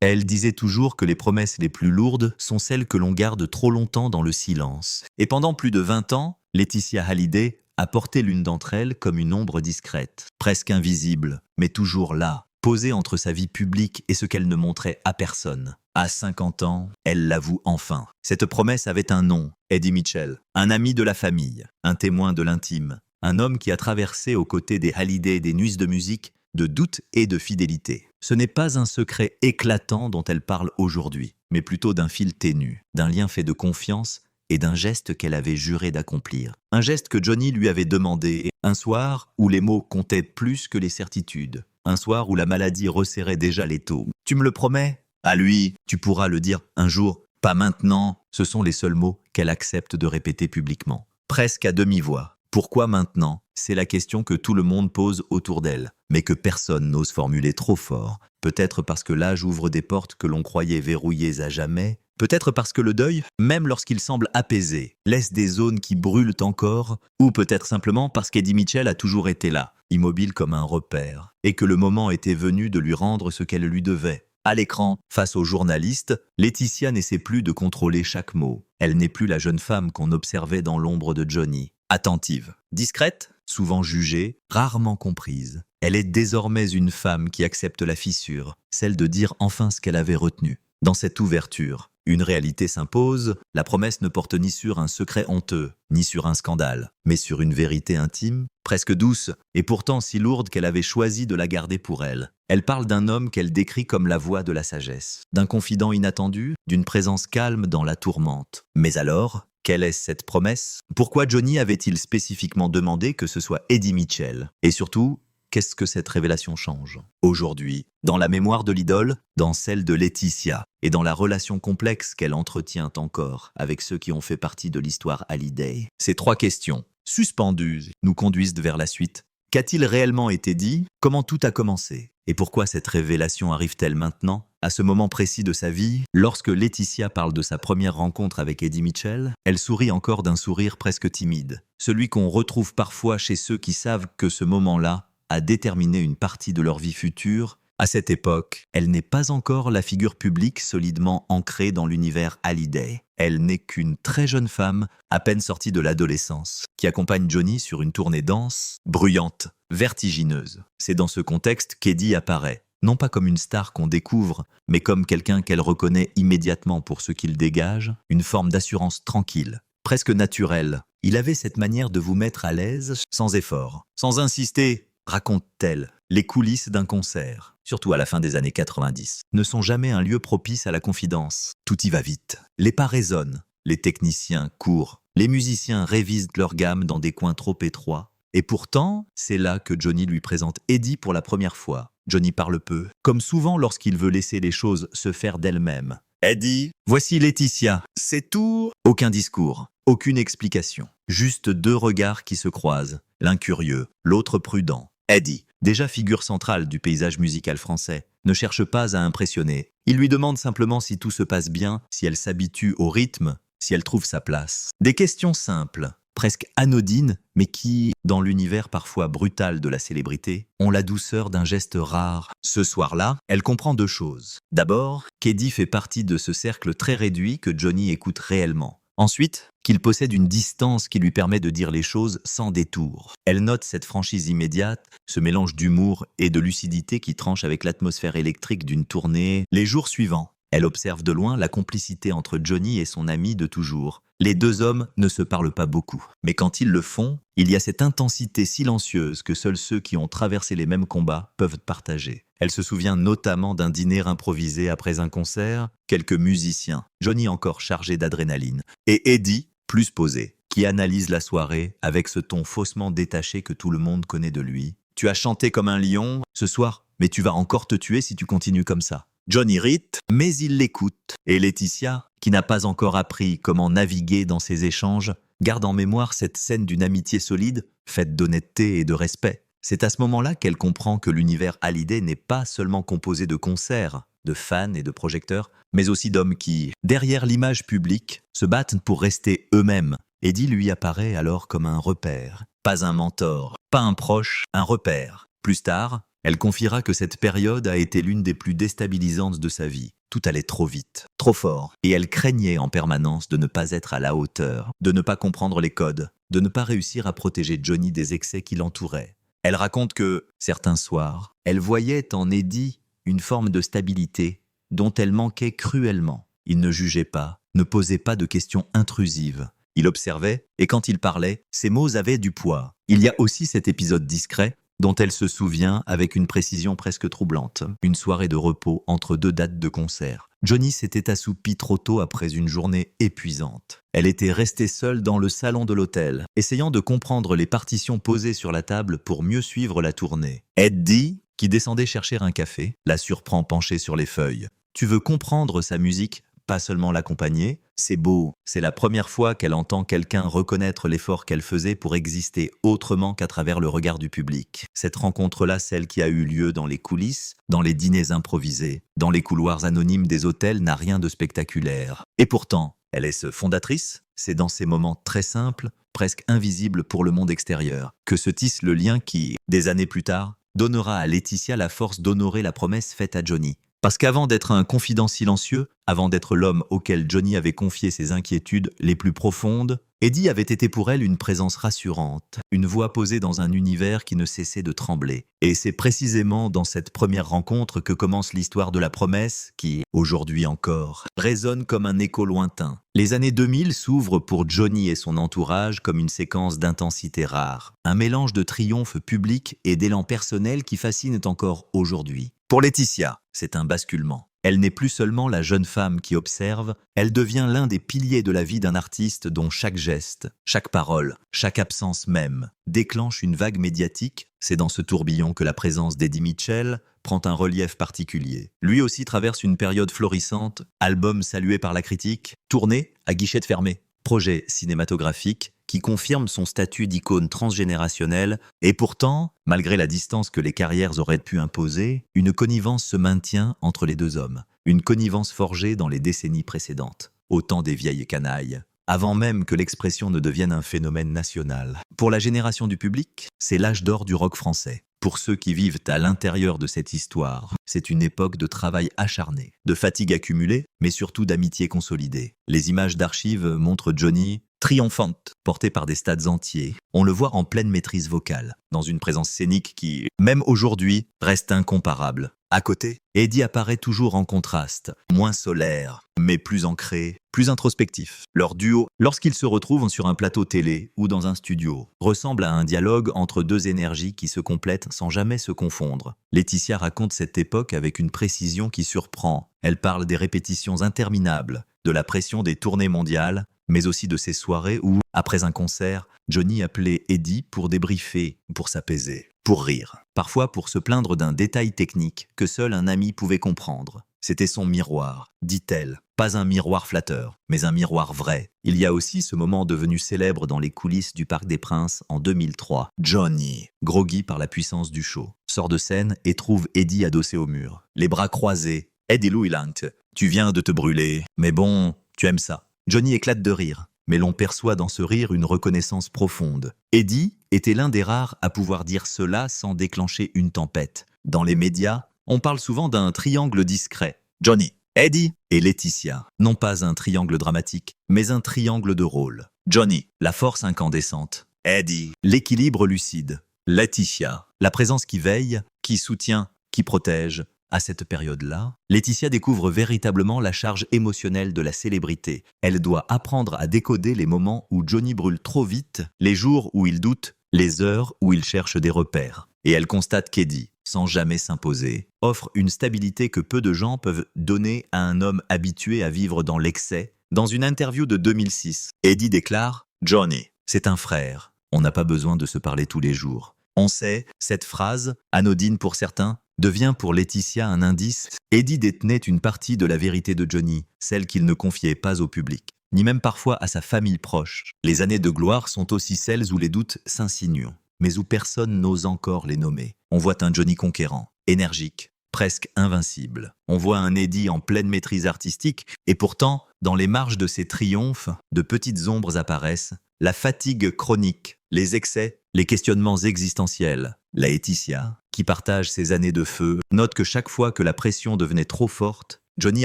Elle disait toujours que les promesses les plus lourdes sont celles que l'on garde trop longtemps dans le silence. Et pendant plus de 20 ans, Laetitia Hallyday a porté l'une d'entre elles comme une ombre discrète, presque invisible, mais toujours là, posée entre sa vie publique et ce qu'elle ne montrait à personne. À 50 ans, elle l'avoue enfin. Cette promesse avait un nom, Eddie Mitchell, un ami de la famille, un témoin de l'intime, un homme qui a traversé aux côtés des Hallyday des nuits de musique, de doute et de fidélité. Ce n'est pas un secret éclatant dont elle parle aujourd'hui, mais plutôt d'un fil ténu, d'un lien fait de confiance et d'un geste qu'elle avait juré d'accomplir. Un geste que Johnny lui avait demandé, un soir où les mots comptaient plus que les certitudes, un soir où la maladie resserrait déjà l'étau. « Tu me le promets ?» À lui, tu pourras le dire un jour, pas maintenant. Ce sont les seuls mots qu'elle accepte de répéter publiquement. Presque à demi-voix. Pourquoi maintenant? C'est la question que tout le monde pose autour d'elle, mais que personne n'ose formuler trop fort. Peut-être parce que l'âge ouvre des portes que l'on croyait verrouillées à jamais. Peut-être parce que le deuil, même lorsqu'il semble apaisé, laisse des zones qui brûlent encore. Ou peut-être simplement parce qu'Eddie Mitchell a toujours été là, immobile comme un repère, et que le moment était venu de lui rendre ce qu'elle lui devait. À l'écran, face aux journalistes, Laetitia n'essaie plus de contrôler chaque mot. Elle n'est plus la jeune femme qu'on observait dans l'ombre de Johnny. Attentive, discrète, souvent jugée, rarement comprise. Elle est désormais une femme qui accepte la fissure, celle de dire enfin ce qu'elle avait retenu. Dans cette ouverture, une réalité s'impose, la promesse ne porte ni sur un secret honteux, ni sur un scandale, mais sur une vérité intime, presque douce, et pourtant si lourde qu'elle avait choisi de la garder pour elle. Elle parle d'un homme qu'elle décrit comme la voix de la sagesse, d'un confident inattendu, d'une présence calme dans la tourmente. Mais alors, quelle est cette promesse? Pourquoi Johnny avait-il spécifiquement demandé que ce soit Eddie Mitchell? Et surtout, qu'est-ce que cette révélation change aujourd'hui, dans la mémoire de l'idole, dans celle de Laetitia, et dans la relation complexe qu'elle entretient encore avec ceux qui ont fait partie de l'histoire Hallyday? Ces trois questions, suspendues, nous conduisent vers la suite. Qu'a-t-il réellement été dit? Comment tout a commencé? Et pourquoi cette révélation arrive-t-elle maintenant, à ce moment précis de sa vie? Lorsque Laetitia parle de sa première rencontre avec Eddie Mitchell, elle sourit encore d'un sourire presque timide, celui qu'on retrouve parfois chez ceux qui savent que ce moment-là a déterminé une partie de leur vie future. À cette époque, elle n'est pas encore la figure publique solidement ancrée dans l'univers Hallyday. Elle n'est qu'une très jeune femme, à peine sortie de l'adolescence, qui accompagne Johnny sur une tournée dense, bruyante, vertigineuse. C'est dans ce contexte qu'Eddie apparaît, non pas comme une star qu'on découvre, mais comme quelqu'un qu'elle reconnaît immédiatement pour ce qu'il dégage, une forme d'assurance tranquille, presque naturelle. Il avait cette manière de vous mettre à l'aise sans effort, sans insister. Raconte-t-elle, les coulisses d'un concert, surtout à la fin des années 90, ne sont jamais un lieu propice à la confidence. Tout y va vite. Les pas résonnent, les techniciens courent, les musiciens révisent leur gamme dans des coins trop étroits. Et pourtant, c'est là que Johnny lui présente Eddie pour la première fois. Johnny parle peu, comme souvent lorsqu'il veut laisser les choses se faire d'elles-mêmes. Eddie, voici Laetitia. C'est tout. Aucun discours, aucune explication. Juste deux regards qui se croisent, l'un curieux, l'autre prudent. Eddie, déjà figure centrale du paysage musical français, ne cherche pas à impressionner. Il lui demande simplement si tout se passe bien, si elle s'habitue au rythme, si elle trouve sa place. Des questions simples, presque anodines, mais qui, dans l'univers parfois brutal de la célébrité, ont la douceur d'un geste rare. Ce soir-là, elle comprend deux choses. D'abord, qu'Eddie fait partie de ce cercle très réduit que Johnny écoute réellement. Ensuite, qu'il possède une distance qui lui permet de dire les choses sans détour. Elle note cette franchise immédiate, ce mélange d'humour et de lucidité qui tranche avec l'atmosphère électrique d'une tournée. Les jours suivants, elle observe de loin la complicité entre Johnny et son ami de toujours. Les deux hommes ne se parlent pas beaucoup, mais quand ils le font, il y a cette intensité silencieuse que seuls ceux qui ont traversé les mêmes combats peuvent partager. Elle se souvient notamment d'un dîner improvisé après un concert, quelques musiciens, Johnny encore chargé d'adrénaline, et Eddie, plus posé, qui analyse la soirée avec ce ton faussement détaché que tout le monde connaît de lui. « Tu as chanté comme un lion ce soir, mais tu vas encore te tuer si tu continues comme ça. » Johnny irrite, mais il l'écoute. Et Laetitia, qui n'a pas encore appris comment naviguer dans ces échanges, garde en mémoire cette scène d'une amitié solide, faite d'honnêteté et de respect. C'est à ce moment-là qu'elle comprend que l'univers Hallyday n'est pas seulement composé de concerts, de fans et de projecteurs, mais aussi d'hommes qui, derrière l'image publique, se battent pour rester eux-mêmes. Eddie lui apparaît alors comme un repère, pas un mentor, pas un proche, un repère. Plus tard, Elle confiera que cette période a été l'une des plus déstabilisantes de sa vie. Tout allait trop vite, trop fort, et elle craignait en permanence de ne pas être à la hauteur, de ne pas comprendre les codes, de ne pas réussir à protéger Johnny des excès qui l'entouraient. Elle raconte que, certains soirs, elle voyait en Eddie une forme de stabilité dont elle manquait cruellement. Il ne jugeait pas, ne posait pas de questions intrusives. Il observait, et quand il parlait, ses mots avaient du poids. Il y a aussi cet épisode discret dont elle se souvient avec une précision presque troublante. Une soirée de repos entre deux dates de concert. Johnny s'était assoupi trop tôt après une journée épuisante. Elle était restée seule dans le salon de l'hôtel, essayant de comprendre les partitions posées sur la table pour mieux suivre la tournée. Eddie, qui descendait chercher un café, la surprend penchée sur les feuilles. Tu veux comprendre sa musique, pas seulement l'accompagner? C'est beau, c'est la première fois qu'elle entend quelqu'un reconnaître l'effort qu'elle faisait pour exister autrement qu'à travers le regard du public. Cette rencontre-là, celle qui a eu lieu dans les coulisses, dans les dîners improvisés, dans les couloirs anonymes des hôtels, n'a rien de spectaculaire. Et pourtant, elle est fondatrice, c'est dans ces moments très simples, presque invisibles pour le monde extérieur, que se tisse le lien qui, des années plus tard, donnera à Laetitia la force d'honorer la promesse faite à Johnny. Parce qu'avant d'être un confident silencieux, avant d'être l'homme auquel Johnny avait confié ses inquiétudes les plus profondes, Eddie avait été pour elle une présence rassurante, une voix posée dans un univers qui ne cessait de trembler. Et c'est précisément dans cette première rencontre que commence l'histoire de la promesse qui, aujourd'hui encore, résonne comme un écho lointain. Les années 2000 s'ouvrent pour Johnny et son entourage comme une séquence d'intensité rare, un mélange de triomphe public et d'élan personnel qui fascine encore aujourd'hui. Pour Laetitia, c'est un basculement. Elle n'est plus seulement la jeune femme qui observe, elle devient l'un des piliers de la vie d'un artiste dont chaque geste, chaque parole, chaque absence même déclenche une vague médiatique. C'est dans ce tourbillon que la présence d'Eddie Mitchell prend un relief particulier. Lui aussi traverse une période florissante, album salué par la critique, tournée à guichets fermés, projet cinématographique qui confirme son statut d'icône transgénérationnelle, et pourtant, malgré la distance que les carrières auraient pu imposer, une connivence se maintient entre les deux hommes, une connivence forgée dans les décennies précédentes, au temps des vieilles canailles, avant même que l'expression ne devienne un phénomène national. Pour la génération du public, c'est l'âge d'or du rock français. Pour ceux qui vivent à l'intérieur de cette histoire, c'est une époque de travail acharné, de fatigue accumulée, mais surtout d'amitié consolidée. Les images d'archives montrent Johnny triomphante, porté par des stades entiers. On le voit en pleine maîtrise vocale, dans une présence scénique qui, même aujourd'hui, reste incomparable. À côté, Eddie apparaît toujours en contraste, moins solaire, mais plus ancré, plus introspectif. Leur duo, lorsqu'ils se retrouvent sur un plateau télé ou dans un studio, ressemble à un dialogue entre deux énergies qui se complètent sans jamais se confondre. Laetitia raconte cette époque avec une précision qui surprend. Elle parle des répétitions interminables, de la pression des tournées mondiales, mais aussi de ces soirées où, après un concert, Johnny appelait Eddie pour débriefer, pour s'apaiser, pour rire, parfois pour se plaindre d'un détail technique que seul un ami pouvait comprendre. C'était son miroir, dit-elle, pas un miroir flatteur, mais un miroir vrai. Il y a aussi ce moment devenu célèbre dans les coulisses du Parc des Princes en 2003. Johnny, groggy par la puissance du show, sort de scène et trouve Eddie adossé au mur, les bras croisés. Eddie Louilant, tu viens de te brûler, mais bon, tu aimes ça. Johnny éclate de rire, mais l'on perçoit dans ce rire une reconnaissance profonde. Eddie était l'un des rares à pouvoir dire cela sans déclencher une tempête. Dans les médias, on parle souvent d'un triangle discret. Johnny, Eddie et Laetitia. Non pas un triangle dramatique, mais un triangle de rôle. Johnny, la force incandescente. Eddie, l'équilibre lucide. Laetitia, la présence qui veille, qui soutient, qui protège. À cette période-là, Laetitia découvre véritablement la charge émotionnelle de la célébrité. Elle doit apprendre à décoder les moments où Johnny brûle trop vite, les jours où il doute, les heures où il cherche des repères. Et elle constate qu'Eddie, sans jamais s'imposer, offre une stabilité que peu de gens peuvent donner à un homme habitué à vivre dans l'excès. Dans une interview de 2006, Eddie déclare « Johnny, c'est un frère. On n'a pas besoin de se parler tous les jours. » On sait, cette phrase, anodine pour certains, devient pour Laetitia un indice. Eddie détenait une partie de la vérité de Johnny, celle qu'il ne confiait pas au public, ni même parfois à sa famille proche. Les années de gloire sont aussi celles où les doutes s'insinuent, mais où personne n'ose encore les nommer. On voit un Johnny conquérant, énergique, presque invincible. On voit un Eddie en pleine maîtrise artistique, et pourtant, dans les marges de ses triomphes, de petites ombres apparaissent, la fatigue chronique, les excès, les questionnements existentiels. Laetitia, qui partage ses années de feu, note que chaque fois que la pression devenait trop forte, Johnny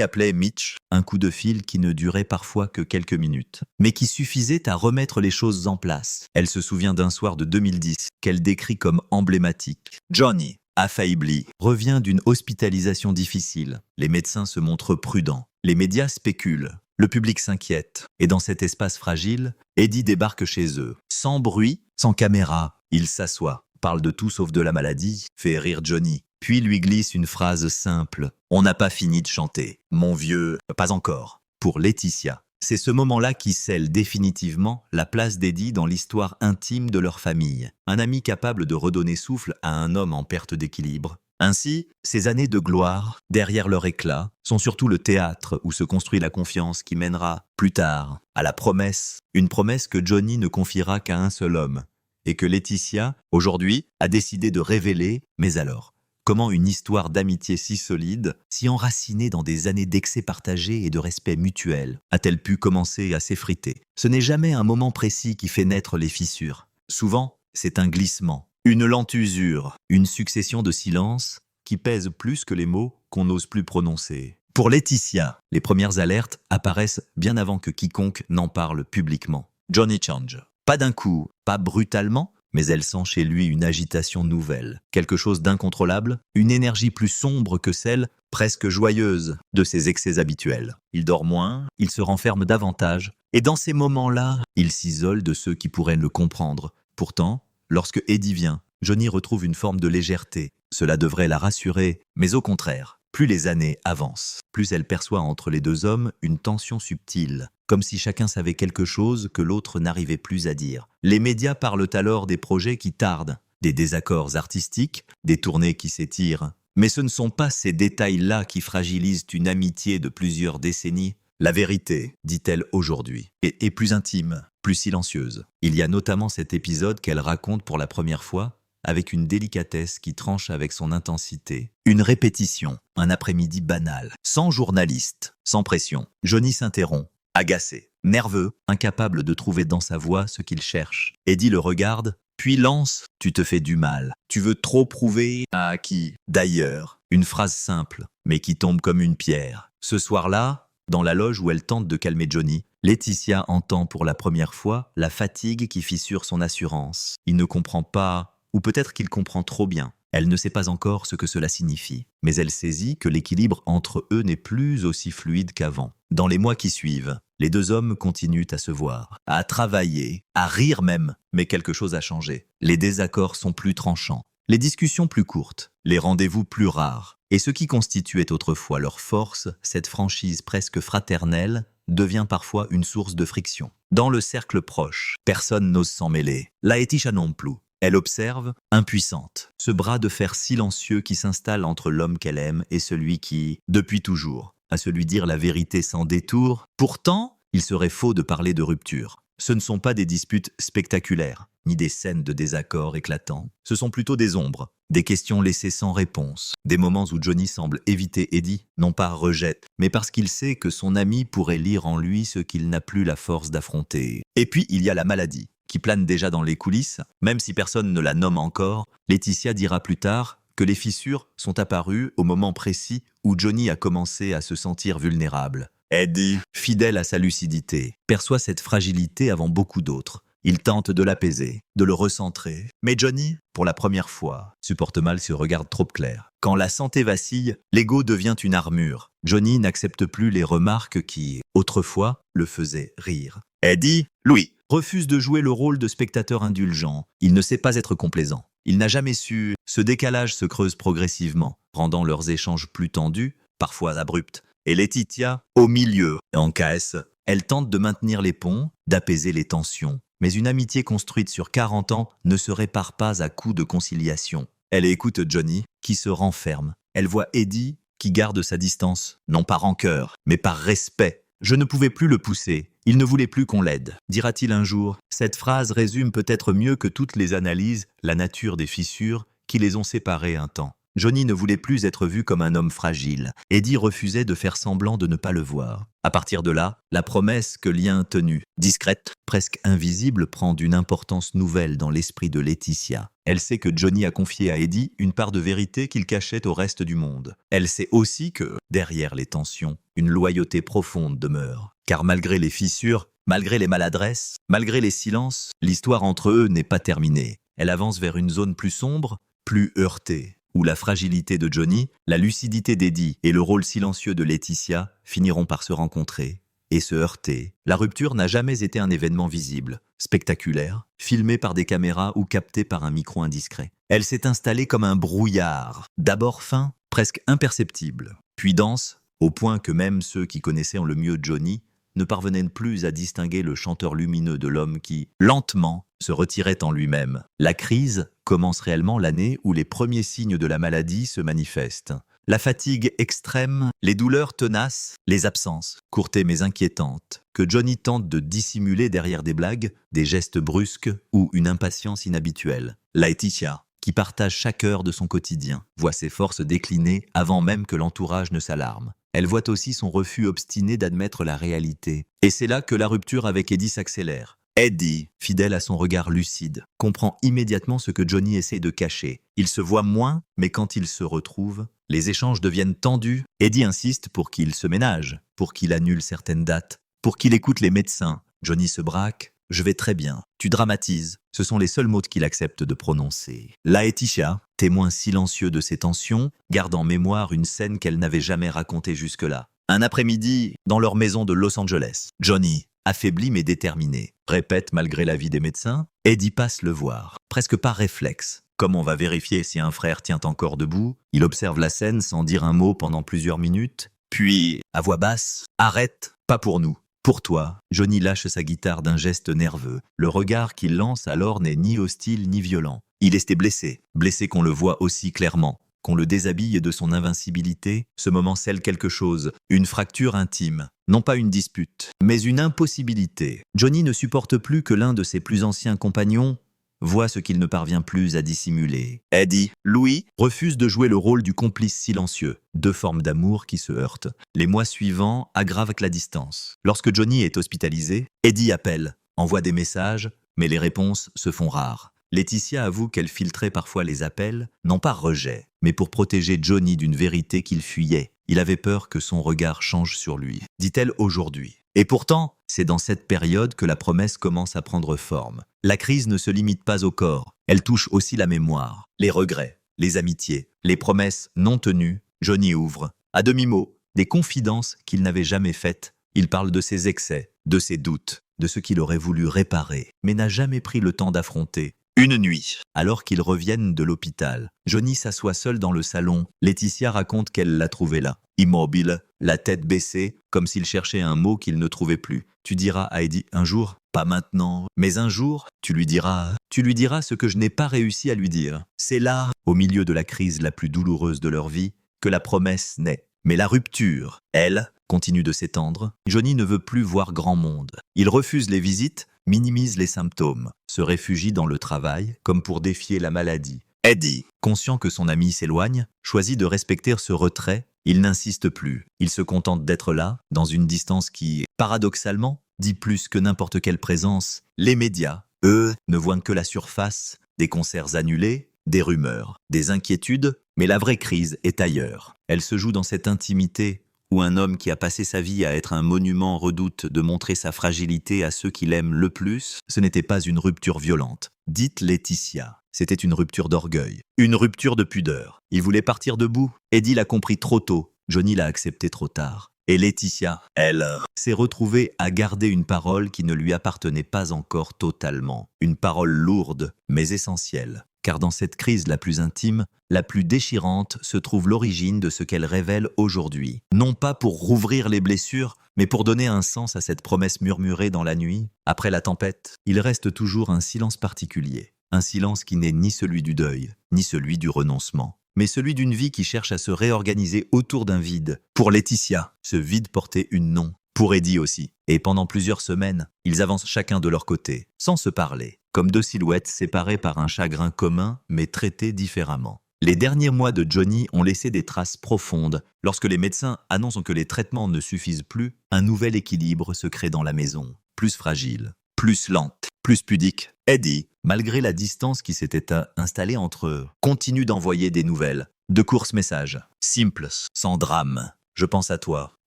appelait Mitch, un coup de fil qui ne durait parfois que quelques minutes, mais qui suffisait à remettre les choses en place. Elle se souvient d'un soir de 2010 qu'elle décrit comme emblématique. Johnny, affaibli, revient d'une hospitalisation difficile. Les médecins se montrent prudents. Les médias spéculent. Le public s'inquiète. Et dans cet espace fragile, Eddie débarque chez eux. Sans bruit, sans caméra, il s'assoit, parle de tout sauf de la maladie, fait rire Johnny, puis lui glisse une phrase simple. « On n'a pas fini de chanter. Mon vieux, pas encore. » Pour Laetitia, c'est ce moment-là qui scelle définitivement la place d'Eddie dans l'histoire intime de leur famille. Un ami capable de redonner souffle à un homme en perte d'équilibre. Ainsi, ces années de gloire, derrière leur éclat, sont surtout le théâtre où se construit la confiance qui mènera, plus tard, à la promesse. Une promesse que Johnny ne confiera qu'à un seul homme, et que Laetitia, aujourd'hui, a décidé de révéler, mais alors, comment une histoire d'amitié si solide, si enracinée dans des années d'excès partagés et de respect mutuel, a-t-elle pu commencer à s'effriter? Ce n'est jamais un moment précis qui fait naître les fissures. Souvent, c'est un glissement, une lente usure, une succession de silences qui pèsent plus que les mots qu'on n'ose plus prononcer. Pour Laetitia, les premières alertes apparaissent bien avant que quiconque n'en parle publiquement. Johnny change. Pas d'un coup, pas brutalement, mais elle sent chez lui une agitation nouvelle, quelque chose d'incontrôlable, une énergie plus sombre que celle, presque joyeuse, de ses excès habituels. Il dort moins, il se renferme davantage, et dans ces moments-là, il s'isole de ceux qui pourraient le comprendre. Pourtant, lorsque Eddie vient, Johnny retrouve une forme de légèreté. Cela devrait la rassurer, mais au contraire, plus les années avancent, plus elle perçoit entre les deux hommes une tension subtile, comme si chacun savait quelque chose que l'autre n'arrivait plus à dire. Les médias parlent alors des projets qui tardent, des désaccords artistiques, des tournées qui s'étirent. Mais ce ne sont pas ces détails-là qui fragilisent une amitié de plusieurs décennies. La vérité, dit-elle aujourd'hui, est plus intime, plus silencieuse. Il y a notamment cet épisode qu'elle raconte pour la première fois, avec une délicatesse qui tranche avec son intensité. Une répétition, un après-midi banal, sans journaliste, sans pression. Johnny s'interrompt, agacé, nerveux, incapable de trouver dans sa voix ce qu'il cherche. Eddie le regarde, puis lance « Tu te fais du mal. Tu veux trop prouver à qui ?» D'ailleurs, une phrase simple, mais qui tombe comme une pierre. Ce soir-là, dans la loge où elle tente de calmer Johnny, Laetitia entend pour la première fois la fatigue qui fissure son assurance. Il ne comprend pas, ou peut-être qu'il comprend trop bien. Elle ne sait pas encore ce que cela signifie, mais elle saisit que l'équilibre entre eux n'est plus aussi fluide qu'avant. Dans les mois qui suivent, les deux hommes continuent à se voir, à travailler, à rire même, mais quelque chose a changé. Les désaccords sont plus tranchants, les discussions plus courtes, les rendez-vous plus rares. Et ce qui constituait autrefois leur force, cette franchise presque fraternelle, devient parfois une source de friction. Dans le cercle proche, personne n'ose s'en mêler. Laetitia non plus. Elle observe, impuissante, ce bras de fer silencieux qui s'installe entre l'homme qu'elle aime et celui qui, depuis toujours, a se lui dire la vérité sans détour. Pourtant, il serait faux de parler de rupture. Ce ne sont pas des disputes spectaculaires, ni des scènes de désaccord éclatants. Ce sont plutôt des ombres, des questions laissées sans réponse, des moments où Johnny semble éviter Eddie, non pas rejette, mais parce qu'il sait que son ami pourrait lire en lui ce qu'il n'a plus la force d'affronter. Et puis, il y a la maladie, qui plane déjà dans les coulisses, même si personne ne la nomme encore. Laetitia dira plus tard que les fissures sont apparues au moment précis où Johnny a commencé à se sentir vulnérable. Eddie, fidèle à sa lucidité, perçoit cette fragilité avant beaucoup d'autres. Il tente de l'apaiser, de le recentrer. Mais Johnny, pour la première fois, supporte mal ce regard trop clair. Quand la santé vacille, l'ego devient une armure. Johnny n'accepte plus les remarques qui, autrefois, le faisaient rire. Eddie, lui, refuse de jouer le rôle de spectateur indulgent. Il ne sait pas être complaisant. Il n'a jamais su. Ce décalage se creuse progressivement, rendant leurs échanges plus tendus, parfois abrupts. Et Laetitia, au milieu, encaisse. Elle tente de maintenir les ponts, d'apaiser les tensions. Mais une amitié construite sur 40 ans ne se répare pas à coups de conciliation. Elle écoute Johnny, qui se renferme. Elle voit Eddie, qui garde sa distance, non par rancœur, mais par respect. Je ne pouvais plus le pousser. Il ne voulait plus qu'on l'aide, dira-t-il un jour. Cette phrase résume peut-être mieux que toutes les analyses la nature des fissures qui les ont séparés un temps. Johnny ne voulait plus être vu comme un homme fragile. Eddie refusait de faire semblant de ne pas le voir. À partir de là, la promesse que lien tenu, discrète, presque invisible, prend d'une importance nouvelle dans l'esprit de Laetitia. Elle sait que Johnny a confié à Eddie une part de vérité qu'il cachait au reste du monde. Elle sait aussi que, derrière les tensions, une loyauté profonde demeure. Car malgré les fissures, malgré les maladresses, malgré les silences, l'histoire entre eux n'est pas terminée. Elle avance vers une zone plus sombre, plus heurtée, où la fragilité de Johnny, la lucidité d'Eddie et le rôle silencieux de Laetitia finiront par se rencontrer et se heurter. La rupture n'a jamais été un événement visible, spectaculaire, filmé par des caméras ou capté par un micro indiscret. Elle s'est installée comme un brouillard, d'abord fin, presque imperceptible, puis dense, au point que même ceux qui connaissaient le mieux Johnny ne parvenaient plus à distinguer le chanteur lumineux de l'homme qui, lentement, se retirait en lui-même. La crise commence réellement l'année où les premiers signes de la maladie se manifestent. La fatigue extrême, les douleurs tenaces, les absences, courtes mais inquiétantes, que Johnny tente de dissimuler derrière des blagues, des gestes brusques ou une impatience inhabituelle. Laetitia, qui partage chaque heure de son quotidien, voit ses forces décliner avant même que l'entourage ne s'alarme. Elle voit aussi son refus obstiné d'admettre la réalité. Et c'est là que la rupture avec Eddie s'accélère. Eddie, fidèle à son regard lucide, comprend immédiatement ce que Johnny essaie de cacher. Il se voit moins, mais quand ils se retrouvent, les échanges deviennent tendus. Eddie insiste pour qu'il se ménage, pour qu'il annule certaines dates, pour qu'il écoute les médecins. Johnny se braque. « Je vais très bien. Tu dramatises. » Ce sont les seuls mots qu'il accepte de prononcer. Laetitia, témoin silencieux de ces tensions, garde en mémoire une scène qu'elle n'avait jamais racontée jusque-là. Un après-midi, dans leur maison de Los Angeles. Johnny, affaibli mais déterminé, répète malgré l'avis des médecins. Eddie passe le voir, presque par réflexe. Comme on va vérifier si un frère tient encore debout, il observe la scène sans dire un mot pendant plusieurs minutes. Puis, à voix basse, « Arrête, pas pour nous. Pour toi », Johnny lâche sa guitare d'un geste nerveux. Le regard qu'il lance alors n'est ni hostile ni violent. Il était blessé, blessé qu'on le voit aussi clairement, qu'on le déshabille de son invincibilité. Ce moment scelle quelque chose, une fracture intime. Non pas une dispute, mais une impossibilité. Johnny ne supporte plus que l'un de ses plus anciens compagnons voit ce qu'il ne parvient plus à dissimuler. Eddie, Louis, refuse de jouer le rôle du complice silencieux. Deux formes d'amour qui se heurtent. Les mois suivants aggravent la distance. Lorsque Johnny est hospitalisé, Eddie appelle, envoie des messages, mais les réponses se font rares. Laetitia avoue qu'elle filtrait parfois les appels, non pas rejet, mais pour protéger Johnny d'une vérité qu'il fuyait. Il avait peur que son regard change sur lui, dit-elle aujourd'hui. Et pourtant, c'est dans cette période que la promesse commence à prendre forme. La crise ne se limite pas au corps, elle touche aussi la mémoire, les regrets, les amitiés, les promesses non tenues. Johnny ouvre, à demi-mot, des confidences qu'il n'avait jamais faites. Il parle de ses excès, de ses doutes, de ce qu'il aurait voulu réparer, mais n'a jamais pris le temps d'affronter. Une nuit, alors qu'ils reviennent de l'hôpital, Johnny s'assoit seul dans le salon. Laetitia raconte qu'elle l'a trouvé là, immobile, la tête baissée, comme s'il cherchait un mot qu'il ne trouvait plus. Tu diras à Eddie un jour, pas maintenant, mais un jour, tu lui diras ce que je n'ai pas réussi à lui dire. C'est là, au milieu de la crise la plus douloureuse de leur vie, que la promesse naît. Mais la rupture, elle, continue de s'étendre. Johnny ne veut plus voir grand monde. Il refuse les visites, minimise les symptômes, se réfugie dans le travail comme pour défier la maladie. Eddie, conscient que son ami s'éloigne, choisit de respecter ce retrait. Il n'insiste plus. Il se contente d'être là, dans une distance qui, paradoxalement, dit plus que n'importe quelle présence. Les médias, eux, ne voient que la surface, des concerts annulés, des rumeurs, des inquiétudes, mais la vraie crise est ailleurs. Elle se joue dans cette intimité où un homme qui a passé sa vie à être un monument redoute de montrer sa fragilité à ceux qu'il aime le plus. Ce n'était pas une rupture violente, dite Laetitia. C'était une rupture d'orgueil, une rupture de pudeur. Il voulait partir debout. Eddie l'a compris trop tôt. Johnny l'a accepté trop tard. Et Laetitia, elle, s'est retrouvée à garder une parole qui ne lui appartenait pas encore totalement. Une parole lourde, mais essentielle. Car dans cette crise la plus intime, la plus déchirante, se trouve l'origine de ce qu'elle révèle aujourd'hui. Non pas pour rouvrir les blessures, mais pour donner un sens à cette promesse murmurée dans la nuit. Après la tempête, il reste toujours un silence particulier. Un silence qui n'est ni celui du deuil, ni celui du renoncement, mais celui d'une vie qui cherche à se réorganiser autour d'un vide. Pour Laetitia, ce vide portait une nom. Pour Eddie aussi. Et pendant plusieurs semaines, ils avancent chacun de leur côté, sans se parler, comme deux silhouettes séparées par un chagrin commun, mais traitées différemment. Les derniers mois de Johnny ont laissé des traces profondes. Lorsque les médecins annoncent que les traitements ne suffisent plus, un nouvel équilibre se crée dans la maison. Plus fragile, plus lente, plus pudique. Eddie, malgré la distance qui s'était installée entre eux, continue d'envoyer des nouvelles, de courts messages, simples, sans drame. Je pense à toi.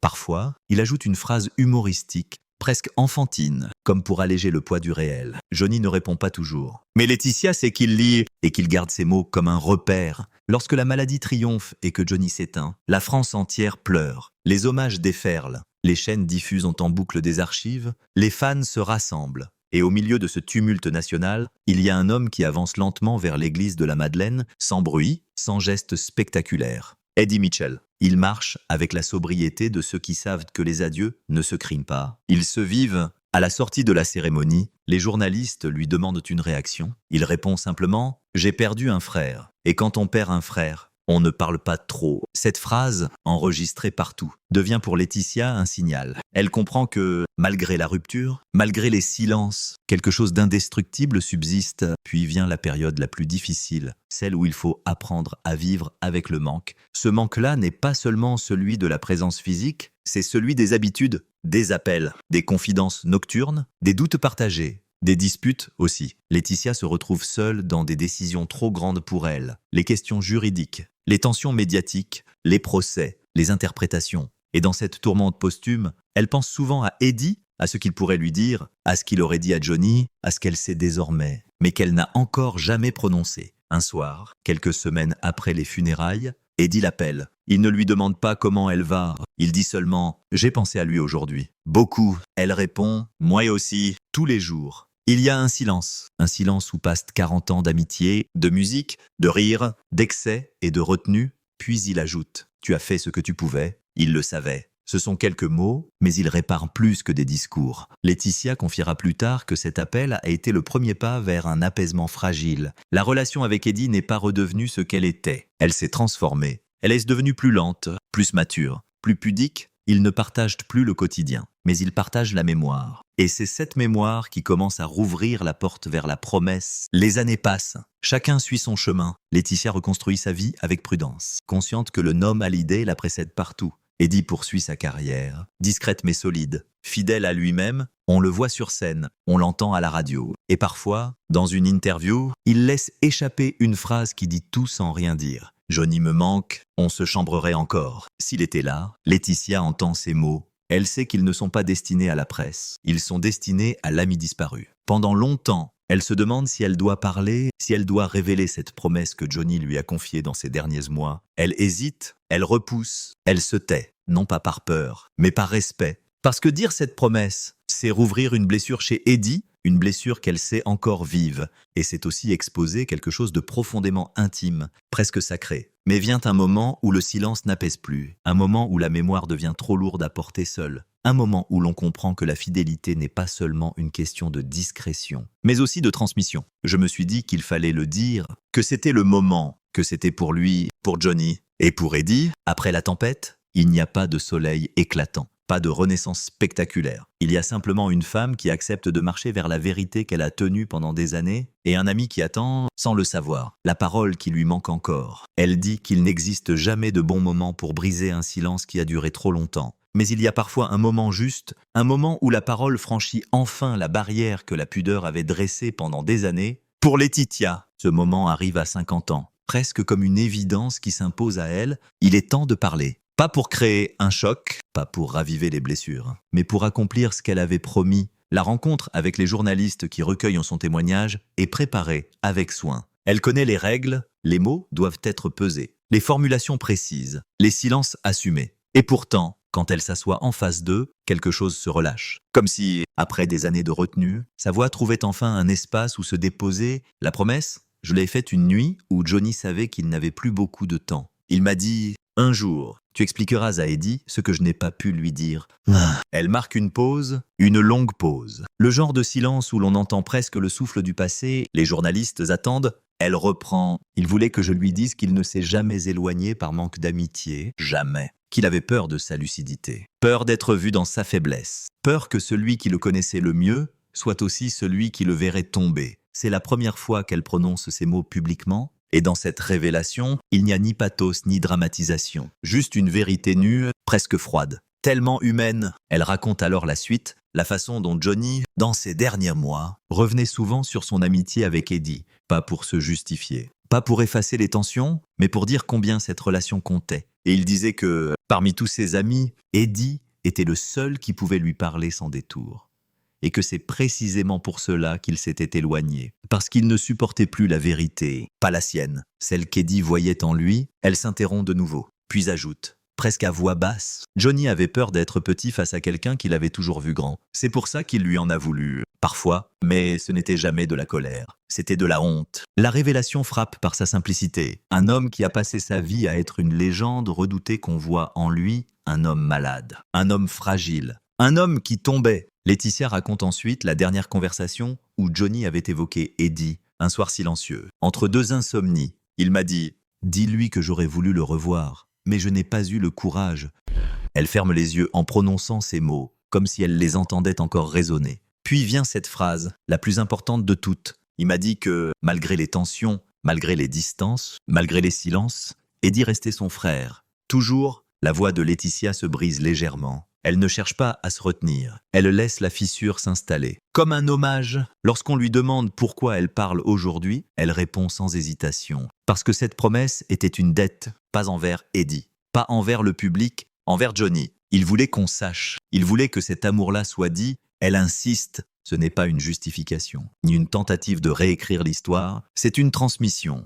Parfois, il ajoute une phrase humoristique, presque enfantine, comme pour alléger le poids du réel. Johnny ne répond pas toujours. Mais Laetitia sait qu'il lit et qu'il garde ses mots comme un repère. Lorsque la maladie triomphe et que Johnny s'éteint, la France entière pleure. Les hommages déferlent. Les chaînes diffusent en boucle des archives. Les fans se rassemblent. Et au milieu de ce tumulte national, il y a un homme qui avance lentement vers l'église de la Madeleine, sans bruit, sans geste spectaculaire. Eddie Mitchell. Il marche avec la sobriété de ceux qui savent que les adieux ne se crient pas. Ils se vivent. À la sortie de la cérémonie, les journalistes lui demandent une réaction. Il répond simplement « J'ai perdu un frère. Et quand on perd un frère, on ne parle pas trop. » Cette phrase, enregistrée partout, devient pour Laetitia un signal. Elle comprend que, malgré la rupture, malgré les silences, quelque chose d'indestructible subsiste. Puis vient la période la plus difficile, celle où il faut apprendre à vivre avec le manque. Ce manque-là n'est pas seulement celui de la présence physique, c'est celui des habitudes, des appels, des confidences nocturnes, des doutes partagés. Des disputes aussi. Laetitia se retrouve seule dans des décisions trop grandes pour elle. Les questions juridiques, les tensions médiatiques, les procès, les interprétations. Et dans cette tourmente posthume, elle pense souvent à Eddie, à ce qu'il pourrait lui dire, à ce qu'il aurait dit à Johnny, à ce qu'elle sait désormais, mais qu'elle n'a encore jamais prononcé. Un soir, quelques semaines après les funérailles, Eddie l'appelle. Il ne lui demande pas comment elle va. Il dit seulement « J'ai pensé à lui aujourd'hui. » Beaucoup. Elle répond « Moi aussi, tous les jours. » Il y a un silence où passent 40 ans d'amitié, de musique, de rire, d'excès et de retenue. Puis il ajoute « Tu as fait ce que tu pouvais. » Il le savait. Ce sont quelques mots, mais il répare plus que des discours. Laetitia confiera plus tard que cet appel a été le premier pas vers un apaisement fragile. La relation avec Eddie n'est pas redevenue ce qu'elle était. Elle s'est transformée. Elle est devenue plus lente, plus mature, plus pudique. Ils ne partagent plus le quotidien, mais ils partagent la mémoire. Et c'est cette mémoire qui commence à rouvrir la porte vers la promesse. Les années passent. Chacun suit son chemin. Laetitia reconstruit sa vie avec prudence, consciente que le nom Hallyday la précède partout. Eddie poursuit sa carrière, discrète mais solide. Fidèle à lui-même, on le voit sur scène, on l'entend à la radio. Et parfois, dans une interview, il laisse échapper une phrase qui dit tout sans rien dire. « Johnny me manque, on se chambrerait encore. » S'il était là, Laetitia entend ces mots. Elle sait qu'ils ne sont pas destinés à la presse. Ils sont destinés à l'ami disparu. Pendant longtemps, elle se demande si elle doit parler, si elle doit révéler cette promesse que Johnny lui a confiée dans ces derniers mois. Elle hésite, elle repousse, elle se tait. Non pas par peur, mais par respect. Parce que dire cette promesse, c'est rouvrir une blessure chez Eddie, une blessure qu'elle sait encore vive. Et c'est aussi exposer quelque chose de profondément intime, presque sacré. Mais vient un moment où le silence n'apaise plus, un moment où la mémoire devient trop lourde à porter seule, un moment où l'on comprend que la fidélité n'est pas seulement une question de discrétion, mais aussi de transmission. Je me suis dit qu'il fallait le dire, que c'était le moment, que c'était pour lui, pour Johnny. Et pour Eddie, après la tempête, il n'y a pas de soleil éclatant. Pas de renaissance spectaculaire. Il y a simplement une femme qui accepte de marcher vers la vérité qu'elle a tenue pendant des années et un ami qui attend, sans le savoir, la parole qui lui manque encore. Elle dit qu'il n'existe jamais de bon moment pour briser un silence qui a duré trop longtemps. Mais il y a parfois un moment juste, un moment où la parole franchit enfin la barrière que la pudeur avait dressée pendant des années. Pour Laetitia, ce moment arrive à 50 ans, presque comme une évidence qui s'impose à elle. Il est temps de parler. Pas pour créer un choc, pas pour raviver les blessures, mais pour accomplir ce qu'elle avait promis. La rencontre avec les journalistes qui recueillent son témoignage est préparée avec soin. Elle connaît les règles, les mots doivent être pesés, les formulations précises, les silences assumés. Et pourtant, quand elle s'assoit en face d'eux, quelque chose se relâche. Comme si, après des années de retenue, sa voix trouvait enfin un espace où se déposer. La promesse, je l'ai faite une nuit où Johnny savait qu'il n'avait plus beaucoup de temps. Il m'a dit « Un jour, tu expliqueras à Eddie ce que je n'ai pas pu lui dire. » Elle marque une pause, une longue pause. Le genre de silence où l'on entend presque le souffle du passé. Les journalistes attendent. Elle reprend. Il voulait que je lui dise qu'il ne s'est jamais éloigné par manque d'amitié. Jamais. Qu'il avait peur de sa lucidité. Peur d'être vu dans sa faiblesse. Peur que celui qui le connaissait le mieux soit aussi celui qui le verrait tomber. C'est la première fois qu'elle prononce ces mots publiquement. Et dans cette révélation, il n'y a ni pathos ni dramatisation, juste une vérité nue, presque froide, tellement humaine. Elle raconte alors la suite, la façon dont Johnny, dans ces derniers mois, revenait souvent sur son amitié avec Eddie, pas pour se justifier, pas pour effacer les tensions, mais pour dire combien cette relation comptait. Et il disait que, parmi tous ses amis, Eddie était le seul qui pouvait lui parler sans détour. Et que c'est précisément pour cela qu'il s'était éloigné, parce qu'il ne supportait plus la vérité, pas la sienne, celle qu'Eddie voyait en lui. Elle s'interrompt de nouveau, puis ajoute, presque à voix basse, Johnny avait peur d'être petit face à quelqu'un qu'il avait toujours vu grand. C'est pour ça qu'il lui en a voulu, parfois, mais ce n'était jamais de la colère, c'était de la honte. La révélation frappe par sa simplicité. Un homme qui a passé sa vie à être une légende redoutait qu'on voit en lui un homme malade, un homme fragile, un homme qui tombait. Laetitia raconte ensuite la dernière conversation où Johnny avait évoqué Eddie, un soir silencieux. Entre deux insomnies, il m'a dit « Dis-lui que j'aurais voulu le revoir, mais je n'ai pas eu le courage. » Elle ferme les yeux en prononçant ces mots, comme si elle les entendait encore résonner. Puis vient cette phrase, la plus importante de toutes. Il m'a dit que, malgré les tensions, malgré les distances, malgré les silences, Eddie restait son frère. Toujours, la voix de Laetitia se brise légèrement. Elle ne cherche pas à se retenir. Elle laisse la fissure s'installer. Comme un hommage, lorsqu'on lui demande pourquoi elle parle aujourd'hui, elle répond sans hésitation. Parce que cette promesse était une dette, pas envers Eddie, pas envers le public, envers Johnny. Il voulait qu'on sache. Il voulait que cet amour-là soit dit. Elle insiste. Ce n'est pas une justification, ni une tentative de réécrire l'histoire. C'est une transmission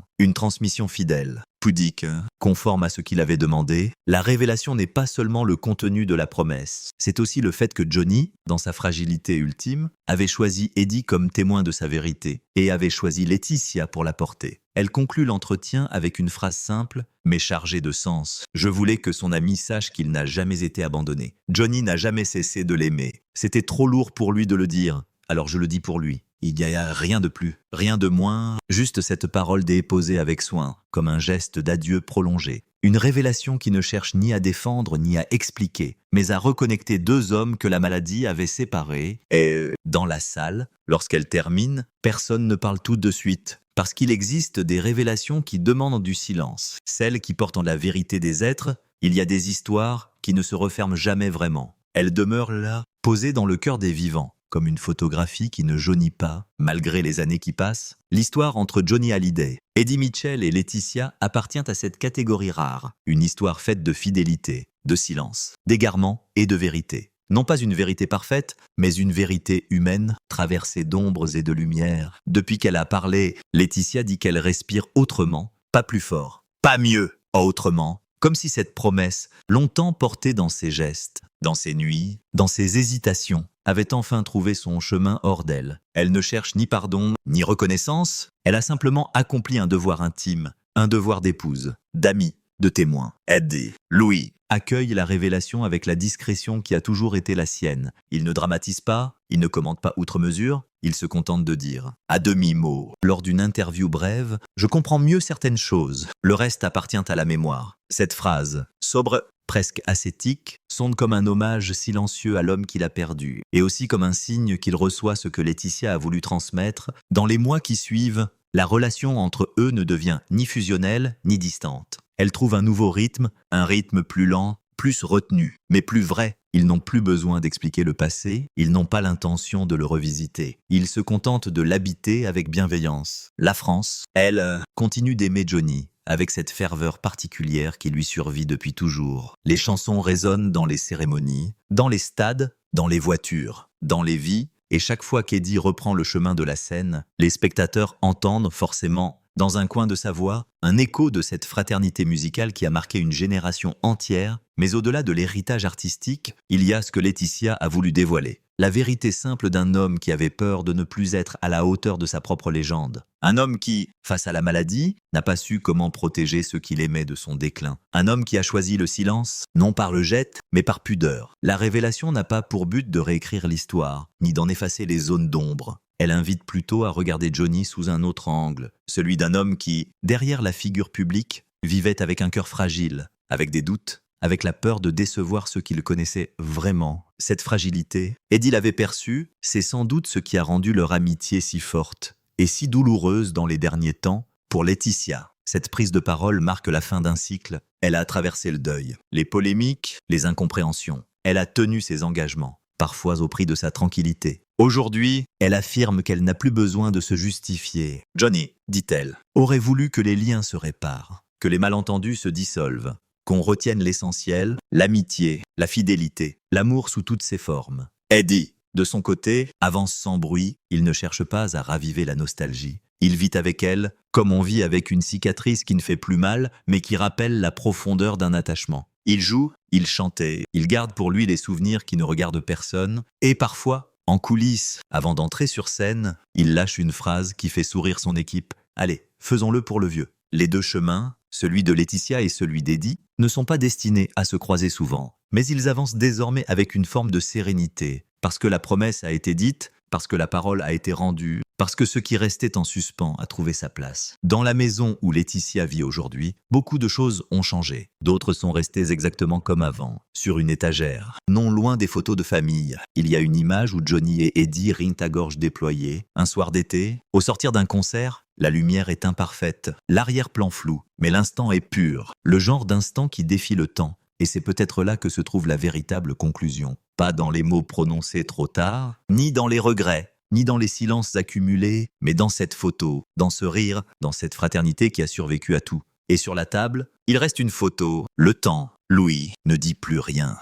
fidèle, pudique, conforme à ce qu'il avait demandé. La révélation n'est pas seulement le contenu de la promesse, c'est aussi le fait que Johnny, dans sa fragilité ultime, avait choisi Eddie comme témoin de sa vérité et avait choisi Laetitia pour la porter. Elle conclut l'entretien avec une phrase simple, mais chargée de sens. Je voulais que son ami sache qu'il n'a jamais été abandonné. Johnny n'a jamais cessé de l'aimer. C'était trop lourd pour lui de le dire, alors je le dis pour lui. Il n'y a rien de plus, rien de moins, juste cette parole déposée avec soin, comme un geste d'adieu prolongé. Une révélation qui ne cherche ni à défendre ni à expliquer, mais à reconnecter deux hommes que la maladie avait séparés. Et dans la salle, lorsqu'elle termine, personne ne parle tout de suite, parce qu'il existe des révélations qui demandent du silence. Celles qui portent en la vérité des êtres, il y a des histoires qui ne se referment jamais vraiment. Elles demeurent là, posées dans le cœur des vivants. Comme une photographie qui ne jaunit pas, malgré les années qui passent. L'histoire entre Johnny Hallyday, Eddie Mitchell et Laetitia appartient à cette catégorie rare. Une histoire faite de fidélité, de silence, d'égarement et de vérité. Non pas une vérité parfaite, mais une vérité humaine, traversée d'ombres et de lumière. Depuis qu'elle a parlé, Laetitia dit qu'elle respire autrement, pas plus fort, pas mieux, autrement. Comme si cette promesse, longtemps portée dans ses gestes, dans ses nuits, dans ses hésitations, avait enfin trouvé son chemin hors d'elle. Elle ne cherche ni pardon, ni reconnaissance, elle a simplement accompli un devoir intime, un devoir d'épouse, d'amie, de témoin. Eddie, Louis, accueille la révélation avec la discrétion qui a toujours été la sienne. Il ne dramatise pas, il ne commente pas outre mesure, il se contente de dire, à demi-mot, lors d'une interview brève, je comprends mieux certaines choses, le reste appartient à la mémoire. Cette phrase, sobre, presque ascétique, sonne comme un hommage silencieux à l'homme qu'il a perdu, et aussi comme un signe qu'il reçoit ce que Laetitia a voulu transmettre. Dans les mois qui suivent, la relation entre eux ne devient ni fusionnelle, ni distante. Elle trouve un nouveau rythme, un rythme plus lent, plus retenu, mais plus vrai. Ils n'ont plus besoin d'expliquer le passé, ils n'ont pas l'intention de le revisiter. Ils se contentent de l'habiter avec bienveillance. La France, elle, continue d'aimer Johnny, avec cette ferveur particulière qui lui survit depuis toujours. Les chansons résonnent dans les cérémonies, dans les stades, dans les voitures, dans les vies, et chaque fois qu'Eddie reprend le chemin de la scène, les spectateurs entendent forcément, dans un coin de sa voix, un écho de cette fraternité musicale qui a marqué une génération entière, mais au-delà de l'héritage artistique, il y a ce que Laetitia a voulu dévoiler. La vérité simple d'un homme qui avait peur de ne plus être à la hauteur de sa propre légende. Un homme qui, face à la maladie, n'a pas su comment protéger ceux qu'il aimait de son déclin. Un homme qui a choisi le silence, non par le geste, mais par pudeur. La révélation n'a pas pour but de réécrire l'histoire, ni d'en effacer les zones d'ombre. Elle invite plutôt à regarder Johnny sous un autre angle, celui d'un homme qui, derrière la figure publique, vivait avec un cœur fragile, avec des doutes, avec la peur de décevoir ceux qui le connaissaient vraiment. Cette fragilité, Eddie l'avait perçue, c'est sans doute ce qui a rendu leur amitié si forte et si douloureuse dans les derniers temps pour Laetitia. Cette prise de parole marque la fin d'un cycle. Elle a traversé le deuil, les polémiques, les incompréhensions. Elle a tenu ses engagements, parfois au prix de sa tranquillité. Aujourd'hui, elle affirme qu'elle n'a plus besoin de se justifier. Johnny, dit-elle, aurait voulu que les liens se réparent, que les malentendus se dissolvent, qu'on retienne l'essentiel, l'amitié, la fidélité, l'amour sous toutes ses formes. Eddie, de son côté, avance sans bruit, il ne cherche pas à raviver la nostalgie. Il vit avec elle, comme on vit avec une cicatrice qui ne fait plus mal, mais qui rappelle la profondeur d'un attachement. Il joue, il chantait, il garde pour lui les souvenirs qui ne regardent personne, et parfois, en coulisses, avant d'entrer sur scène, il lâche une phrase qui fait sourire son équipe. Allez, faisons-le pour le vieux. Les deux chemins, celui de Laetitia et celui d'Eddie, ne sont pas destinés à se croiser souvent, mais ils avancent désormais avec une forme de sérénité, parce que la promesse a été dite, parce que la parole a été rendue, parce que ce qui restait en suspens a trouvé sa place. Dans la maison où Laetitia vit aujourd'hui, beaucoup de choses ont changé. D'autres sont restées exactement comme avant, sur une étagère. Non loin des photos de famille, il y a une image où Johnny et Eddie rient à gorge déployée. Un soir d'été, au sortir d'un concert, la lumière est imparfaite, l'arrière-plan flou, mais l'instant est pur. Le genre d'instant qui défie le temps. Et c'est peut-être là que se trouve la véritable conclusion. Pas dans les mots prononcés trop tard, ni dans les regrets, ni dans les silences accumulés, mais dans cette photo, dans ce rire, dans cette fraternité qui a survécu à tout. Et sur la table, il reste une photo. Le temps, Louis, ne dit plus rien.